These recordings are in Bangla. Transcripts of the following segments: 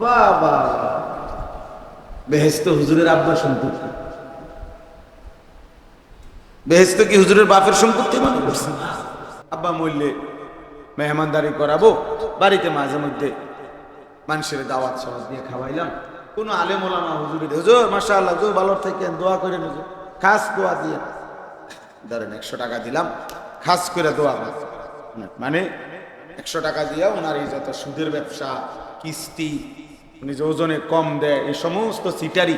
বাবা, বেহেশত হুজুরের আব্বার সম্পত্তি। বেহেশত কি হুজুরের বাপের সম্পত্তি মনে করছে? আব্বা মরলে মেহমানদারি করাবো, বাড়িতে মাঝে মধ্যে মানুষের দাওয়াত সবাই দিয়ে খাওয়াইলাম। কোনো আলেম ওলামা হুজুরের, হুজুর মাশাআল্লাহ, হুজুর ভালো থাকেন, দোয়া করেন, হুজুর খাস দোয়া দিয়ে ধরেন 100 টাকা দিলাম, খাস করে দোয়া মানে 100 টাকা দিয়া ওনার এই যত সুদের ব্যবসা, কিস্তি, উনি যে ওজনে কম দেয়, এই সমস্ত সিটারি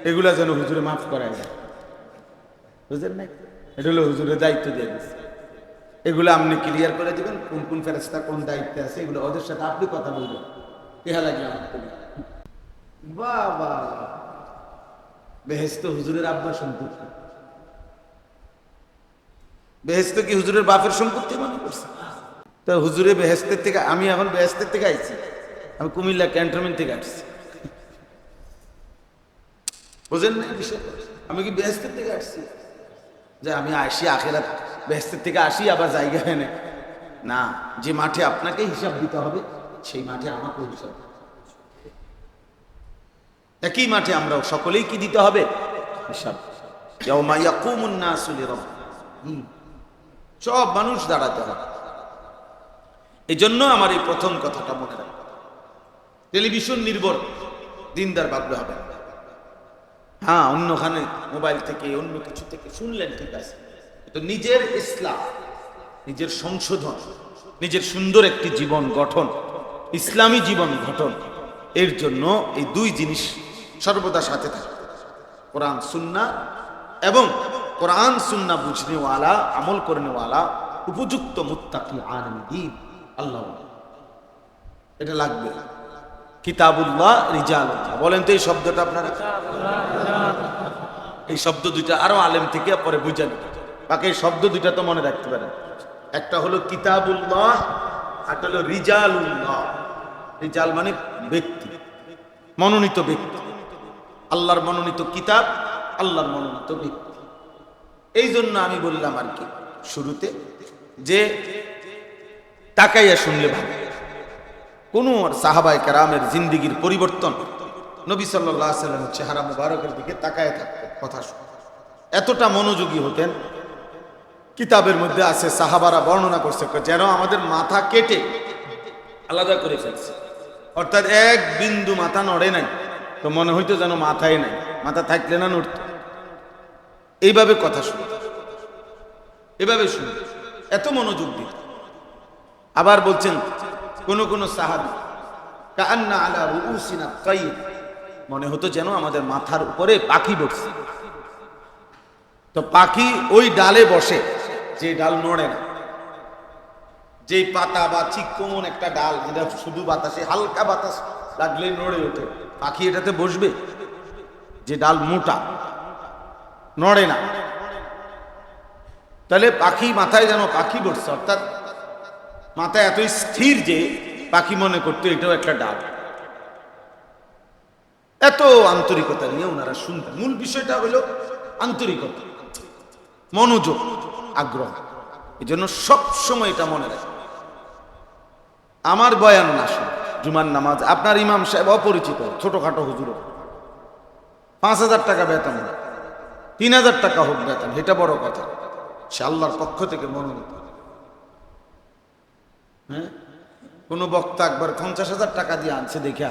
এগুলা যেন হুজুরে মাফ করায় যায়। বুঝলেন না? এটা হলো হুজুরের দায়িত্ব দিয়ে দিচ্ছে। এগুলো আপনি ক্লিয়ার করে দিবেন, কোন কোন ফেরেশতা কোন দায়িত্বে আছে, এগুলো ওদের সাথে আপনি কথা বলবেন। ইহা লাগে আমার। বাবা, বেহেশত হুজুরের আব্বার সম্পত্তি। বেহেশত কি হুজুরের বাপের সম্পত্তি মনে করছে? তো হুজুরে বেহেশতের থেকে, আমি এখন বেহেশতের থেকে আইছি, আমি কুমিল্লা ক্যান্টনমেন্ট থেকে আসছি। বুঝেন না বিষয়? আমি কি বেহেশতের থেকে আসছি যে আমি আসি আখেরাত বেহেশতের থেকে আসি আবার জায়গা এনে? না, যে মাঠে আপনাকে হিসাব দিতে হবে সেই মাঠে আমাকে হিসাব, একই মাঠে আমরা সকলেই কি দিতে হবে হিসাব। ইয়াউমা ইয়াকুমুন নাসু লিরাব্বিহিম, সব মানুষ দাঁড়াতে হবে। এই জন্য আমার এই প্রথম কথাটা মনে রাখবেন, টেলিভিশন নির্ভর দিনদার ভাবলে হবে। হ্যাঁ, অন্যখানে মোবাইল থেকে অন্য কিছু থেকে শুনলেন, ঠিক আছে, তো নিজের ইসলাম, নিজের সংশোধন, নিজের সুন্দর একটি জীবন গঠন, ইসলামী জীবন গঠন, এর জন্য এই দুই জিনিস সর্বদা সাথে থাকে, কোরআন সুন্নাহ এবং কোরআন সুন্নাহ বুঝনেওয়ালা, আমল করেনেওয়ালা, উপযুক্ত মুত্তাকি আলিম দ্বীন আল্লাহ, এটা লাগবে। কিতাবুল্লাহ রিজালুল্লাহ, বলেন তো এই শব্দটা আপনারা? এই শব্দ দুইটা আরো আলেম থেকে পরে বুঝেন, বাকি এই শব্দ দুইটা তো মনে রাখতে পারেন। একটা হলো কিতাবুল্লাহ, একটা হলো রিজালুল্লাহ। রিজাল মানে ব্যক্তি, মনোনীত ব্যক্তি, আল্লাহর মনোনীত কিতাব, আল্লাহর মনোনীত ব্যক্তি। এই জন্য আমি বললাম আর কি শুরুতে যে তাকাইয়া শুনলে ভালো। কোন সাহাবায়ে কেরামের জিন্দেগির পরিবর্তন, নবী সাল্লাল্লাহু আলাইহি ওয়াসাল্লামের চেহারা মুবারকের দিকে তাকায় থাকতেন, কথা শুনতেন, এতটা মনোযোগী হতেন। কিতাবের মধ্যে আছে, সাহাবারা বর্ণনা করছে, যেন আমাদের মাথা কেটে আলাদা করে ফেলছে, অর্থাৎ এক বিন্দু মাথা নড়ে নাই, তো মনে হইতো যেন মাথায় নাই, মাথা থাকলে না নড়ত। এইভাবে কথা শুনত, এভাবে শুনত, এত মনোযোগ দিত। আবার বলছেন কোন কোন সাহাবী, কাআন্না আলা রুউসিনা তাইর, মনে হতো যেন আমাদের মাথার উপরে পাখি বসছে। তো পাখি ওই ডালে বসে যে ডাল নড়ে না, যে পাতা বা চিকন একটা ডাল যেটা শুধু বাতাসে, হালকা বাতাস লাগলে নড়ে ওঠে, পাখি এটাতে বসবে? যে ডাল মোটা, নড়ে না, তাহলে পাখি মাথায় যেন পাখি বসছে, অর্থাৎ মাথা এত স্থির যে পাখি মনে করতো এটাও একটা ডাল। এত আন্তরিকতা নিয়ে ওনারা শুনতেন। মূল বিষয়টা হলো আন্তরিকতা, মনোযোগ, আগ্রহ। এই জন্য সবসময় এটা মনে রাখে। আমার বয়ান না শুনে জুমার নামাজ, আপনার ইমাম সাহেব অপরিচিত ছোটখাটো হুজুর, 5,000 টাকা বেতন, 3,000 টাকা হোক বেতন, এটা বড় কথা, সে আল্লাহর পক্ষ থেকে মনোনীত। হ্যাঁ, কোন বক্তা একবার 50,000 টাকা দিয়ে আনছে দেখা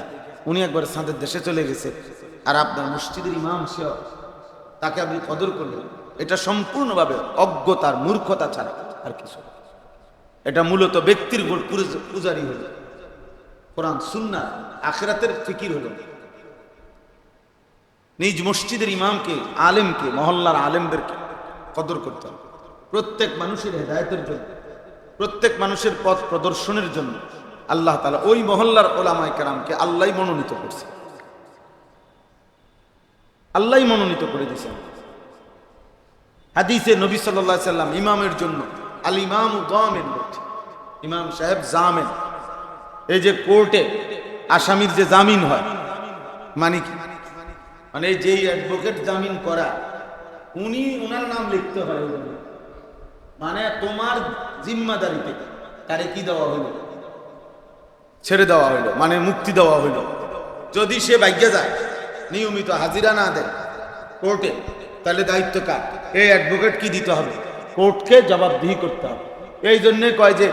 উনি একবার সাঁদের দেশে চলে গেছে, আর আপনার মসজিদের ইমাম সে, তাকে আপনি কদর করলেন, এটা সম্পূর্ণভাবে অজ্ঞতার, মূর্খতা ছাড়া আর কিছু। এটা মূলত ব্যক্তির পূজারি হলো, কোরআন সুন্নাহ আখিরাতের ফিকির হলো। নিজ মসজিদের ইমামকে, আলেমকে, মহল্লার আলেমদেরকে কদর করতে হবে, প্রত্যেক মানুষের হেদায়েতের জন্য, প্রত্যেক মানুষের পথ প্রদর্শনের জন্য আল্লাহ তাআলা ওই মহল্লার ওলামায়ে কেরামকে আল্লাহই মনোনীত করছে, আল্লাহই মনোনীত করে দিয়েছেন। হাদিসে নবী সাল্লাল্লাহু আলাইহি সাল্লাম ইমামের জন্য আল ইমামু যামিন, ইমাম সাহেব জামিন। এই যে কোর্টে আসামির যে জামিন হয়, মানে কি? মানে যেই অ্যাডভোকেট জামিন করা, উনি ওনার নাম লিখতে হয়, মানে তোমার জিম্মাদারিতে তারে কি দেওয়া হইল, ছেড়ে দেওয়া হইল, মানে মুক্তি দেওয়া হইল। যদি সে ভাগ্যে যায়, নিয়মিত হাজিরা না দেয় কোর্টে, তাহলে দায়িত্ব কার? এই অ্যাডভোকেট কি দিতে হবে? কোর্টকে জবাবদিহি করতে হবে। এই জন্যে কয় যে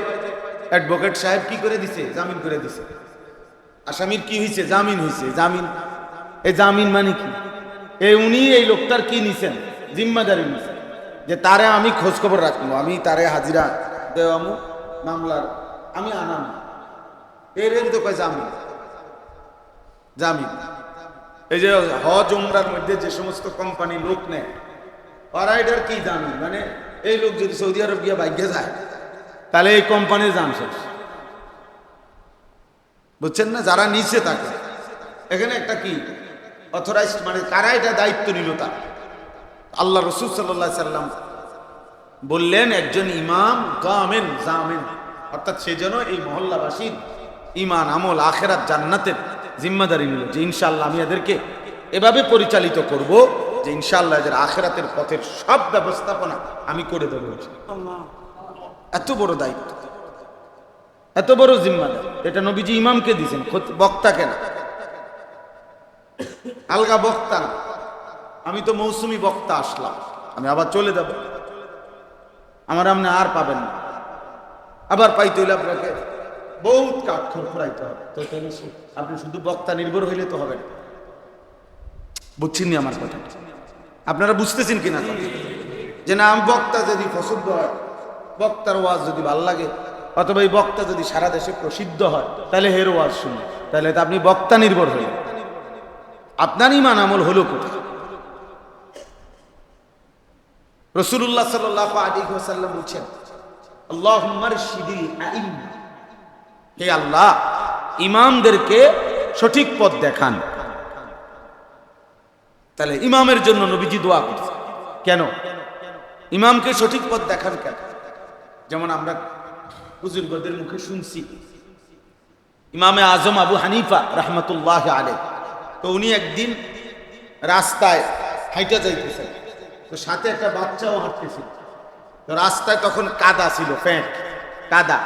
অ্যাডভোকেট সাহেব কি করে দিছে? জামিন করে দিছে। আসামির কি হয়েছে? জামিন হয়েছে। জামিন, এই জামিন মানে কি? উনি এই লোকটার কি নিছেন? জিম্মাদারি নিছেন যে তারে আমি খোঁজ খবর রাখবো, আমি তারে হাজিরা দেওয়ামু, মামলার আমি আনাম। এর তো কয় জামিন। জামিন এই যে হজ উমরার মধ্যে যে সমস্ত কোম্পানি লোক নেয়, ওরা এটার কি জামিন? মানে এই লোক যদি সৌদি আরব গিয়ে ভাগ্যে যায়, তাহলে এই কোম্পানির জাম শেষ। বুঝছেন না? যারা নিচে থাকে এখানে একটা কি অথরাইজড, মানে কারা এটা দায়িত্ব নিল তার? আল্লাহ রসুল সাল্লাল্লাহু আলাইহি সাল্লাম বললেন একজন ইমাম জামিন, জামিন অর্থাৎ সে যেন এই মহল্লাবাসীর ঈমান, আমল, আখিরাত, জান্নাতের জিম্মাদারি নিল, যে ইনশাআল্লাহ আমি এদেরকে এভাবে পরিচালিত করব যে ইনশাআল্লাহ এদের আখিরাতের পথের সব ব্যবস্থাপনা আমি করে দেব। এত বড় দায়িত্ব, এত বড় জিম্মাদারি, এটা নবীজি ইমামকে দিয়েছেন, বক্তাকে না। আলগা বক্তা না, আমি তো মৌসুমি বক্তা আসলাম, আমি আবার চলে যাব, আমার আপনি আর পাবেন না। আবার পাইতে হইলে আপনাকে বহুত কাঠখড় ফুরাইতে হবে। তো আপনি শুধু বক্তা নির্ভর হইলে তো হবে না। বুঝছেন নি আমার কথা? আপনারা বুঝতেছেন কিনা? যে না, আমি বক্তা যদি পছন্দ হয়, বক্তার ওয়াজ যদি ভাল লাগে, অথবা এই বক্তা যদি সারা দেশে প্রসিদ্ধ হয়, তাহলে হের ওয়াজ শুনুন, তাহলে তো আপনি বক্তা নির্ভর হইলেন। আপনার ঈমান আমল হলো কোথায়? রাসূলুল্লাহ সাল্লাল্লাহু আলাইহি ওয়াসাল্লাম বলেছেন, আল্লাহুম্মা রশিদিল আইম্মা, হে আল্লাহ ইমামদেরকে সঠিক পথ দেখান। তাহলে ইমামের জন্য নবীজি দোয়া করছে কেন? ইমামকে সঠিক পথ দেখান কেন? যেমন আমরা বুজুর্গদের মুখে শুনছি, ইমামে আজম আবু হানিফা রাহমাতুল্লাহ আলাইহি, তো উনি একদিন রাস্তায় হাইটা যাইতেছেন, তো সাথে একটা বাচ্চাও হাঁটতেছিল। তো রাস্তায় তখন কাদা ছিল, ফ্যাট কাদা,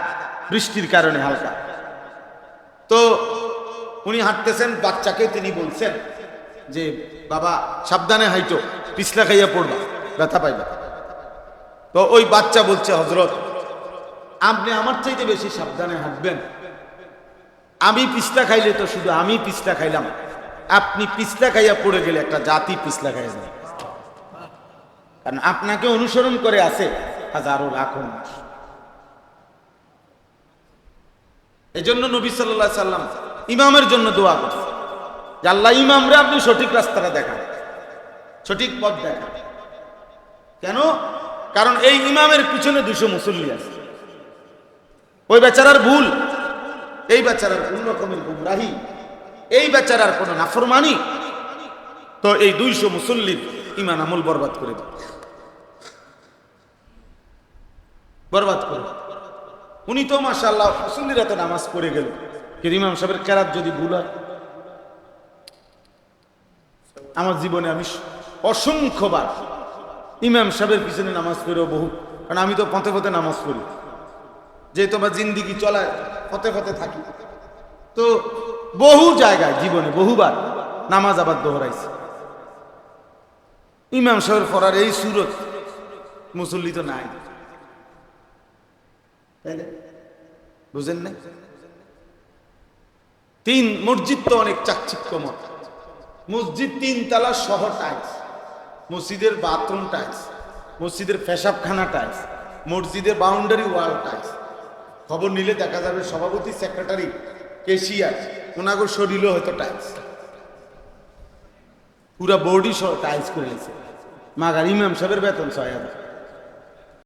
বৃষ্টির কারণে হালকা। তো উনি হাঁটতেছেন, বাচ্চাকে তিনি বলছেন যে বাবা সাবধানে হাইটো, পিছলা খাইয়া পড়বা, ব্যথা পাইবা। তো ওই বাচ্চা বলছে, হযরত আপনি আমার চাইতে বেশি সাবধানে হাঁটবেন, আমি পিছলা খাইলে তো শুধু আমি পিছলা খাইলাম, আপনি পিছলা খাইয়া পড়ে গেলে একটা জাতি পিছলা খাইয়া যায়, কারণ আপনাকে অনুসরণ করে আছে হাজারো লাখো মানুষ। এই জন্য নবী সাল্লাল্লাহু আলাইহি সাল্লাম ইমামের জন্য দোয়া করছে যে আল্লাহ ইমামরে আপনি সঠিক রাস্তাটা দেখান, সঠিক পথ দেখান। কেন? কারণ এই ইমামের পিছনে 200 মুসল্লি আছে। ওই বেচারার ভুল, এই বেচারার কোন রকমের গুমরাহি, এই বেচারার কোন নাফরমানি, তো এই 200 মুসল্লির ঈমান আমল বরবাদ করে দেয়, বরবাদ করে। উনি তো মাশাআল্লাহ মুসল্লিরা তো নামাজ পড়ে গেল, কিন্তু ইমাম সাহেবের কেরাত যদি ভুল হয়, আমার জীবনে আমি অসংখ্যবার ইমাম সাহেবের পিছনে নামাজ পড়েও বহু, কারণ আমি তো পথে পথে নামাজ পড়ি, যেহেতু আমার জিন্দিগি চলায় পথে পথে থাকি, তো বহু জায়গায় জীবনে বহুবার নামাজ আবার দোহরাইছে। ইমাম সাহেবের পড়ার এই সুরত মুসল্লি তো নাই, বুঝেন না? মসজিদ তো অনেক চাকচিক্যময়, মসজিদ 3 তলা সহ টাইলস, মসজিদের বাথরুম টাইলস, মসজিদের পেশাবখানা টাইলস, মসজিদের বাউন্ডারি ওয়াল টাইলস। খবর নিলে দেখা যাবে সভাপতি, সেক্রেটারি, কেশিয়ার, ওনাগো শরীরও হয়তো টাইলস, পুরা বডি সহ টাইলস করে নিয়েছে। মাগার ইমাম সাহেবের বেতন 6,000।